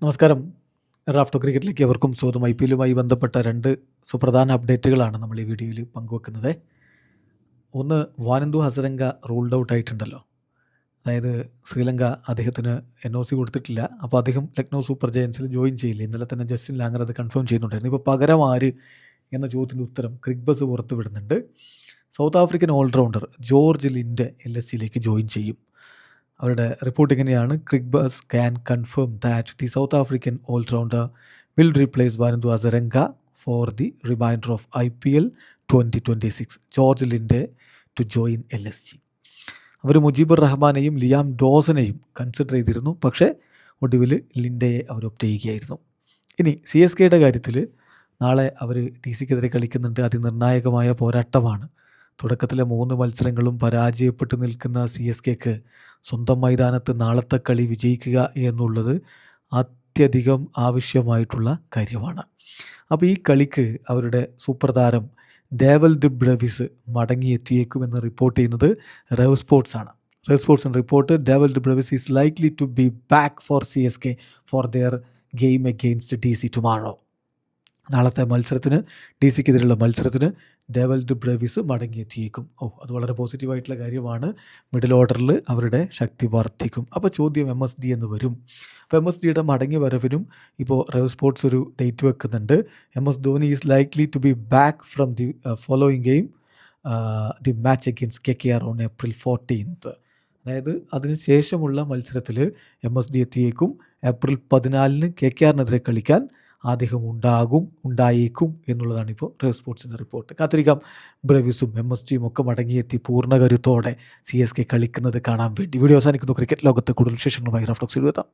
നമസ്കാരം. റാഫ്റ്റോ ക്രിക്കറ്റിലേക്ക് എവർക്കും സ്വാഗതം. IPLുമായി ബന്ധപ്പെട്ട 2 സുപ്രധാന അപ്ഡേറ്റുകളാണ് നമ്മൾ ഈ വീഡിയോയിൽ പങ്കുവെക്കുന്നത്. ഒന്ന്, വാനന്ദു ഹസരംഗ റൂൾഡ് ഔട്ട് ആയിട്ടുണ്ടല്ലോ. അതായത് ശ്രീലങ്ക അദ്ദേഹത്തിന് NOC കൊടുത്തിട്ടില്ല. അപ്പോൾ അദ്ദേഹം ലക്നൗ സൂപ്പർ ജയൻസിൽ ജോയിൻ ചെയ്യില്ല. ഇന്നലെ തന്നെ ജസ്റ്റിൻ ലാംഗർ അത് കൺഫേം ചെയ്യുന്നുണ്ടായിരുന്നു. ഇപ്പോൾ പകരം ആര് എന്ന ചോദ്യത്തിൻ്റെ ഉത്തരം ക്രിക്ബസ് പുറത്ത് വിടുന്നുണ്ട്. South African allrounder George Linde LSGയിലേക്ക് ജോയിൻ ചെയ്യും. അവരുടെ റിപ്പോർട്ട് ഇങ്ങനെയാണ്: Cricbuzz can confirm that the South African allrounder will replace Wanindu Hasaranga for the remainder of IPL 2026. George Linde to join LSG. അവർ മുജീബുർ റഹ്മാനെയും ലിയാം ഡോസനെയും കൺസിഡർ ചെയ്തിരുന്നു. പക്ഷേ ഒടുവിൽ ലിൻഡയെ അവർ ഒപ്റ്റ് ചെയ്യുകയായിരുന്നു. ഇനി CSKയുടെ കാര്യത്തിൽ നാളെ അവർ DC-ക്കെതിരെ കളിക്കുന്നുണ്ട്. അതിനിർണായകമായ പോരാട്ടമാണ്. തുടക്കത്തിലെ 3 മത്സരങ്ങളും പരാജയപ്പെട്ടു നിൽക്കുന്ന CSKക്ക് സ്വന്തം മൈതാനത്ത് നാളത്തെ കളി വിജയിക്കുക എന്നുള്ളത് അത്യധികം ആവശ്യമായിട്ടുള്ള കാര്യമാണ്. അപ്പോൾ ഈ കളിക്ക് അവരുടെ സൂപ്പർ താരം ഡേവൽ ഡി ബ്രവിസ് മടങ്ങിയെത്തിയേക്കുമെന്ന് റിപ്പോർട്ട് ചെയ്യുന്നത് റെവ് സ്പോർട്സ് ആണ്. റെവ് സ്പോർട്സിൻ്റെ report: Dewald de Brevis is likely to be back for CSK for their game against DC tomorrow. നാളത്തെ മത്സരത്തിന്, DC-ക്കെതിരെയുള്ള മത്സരത്തിന് ഡേവൽ ഡി ബ്രവിസ് മടങ്ങിയെത്തിയേക്കും. അത് വളരെ പോസിറ്റീവായിട്ടുള്ള കാര്യമാണ്. മിഡിൽ ഓർഡറിൽ അവരുടെ ശക്തി വർദ്ധിക്കും. അപ്പോൾ ചോദ്യം MSD എന്ന് വരും. അപ്പോൾ MSDയുടെ മടങ്ങി വരവിനും ഇപ്പോൾ റെവ് സ്പോർട്സ് ഒരു ഡേറ്റ് വെക്കുന്നുണ്ട്. MS Dhoni is likely to be back from the following game, the match against KKR on April 14th. അതായത് അതിന് ശേഷമുള്ള മത്സരത്തിൽ MSD എത്തിയേക്കും. April 14 KKR-നെതിരെ കളിക്കാൻ അദ്ദേഹം ഉണ്ടായേക്കും എന്നുള്ളതാണ് ഇപ്പോൾ റെവ് സ്പോർട്സിൻ്റെ റിപ്പോർട്ട്. കാത്തിരിക്കാം ബ്രവിസും MSDയും ഒക്കെ മടങ്ങിയെത്തി പൂർണ്ണ കരുത്തോടെ CSK കളിക്കുന്നത് കാണാൻ വേണ്ടി. വീഡിയോ അവസാനിക്കുന്നു. ക്രിക്കറ്റ് ലോകത്ത് കൂടുതൽ വിശേഷങ്ങളുമായി റാഫ്റ്റോക്സിൽ എത്താം.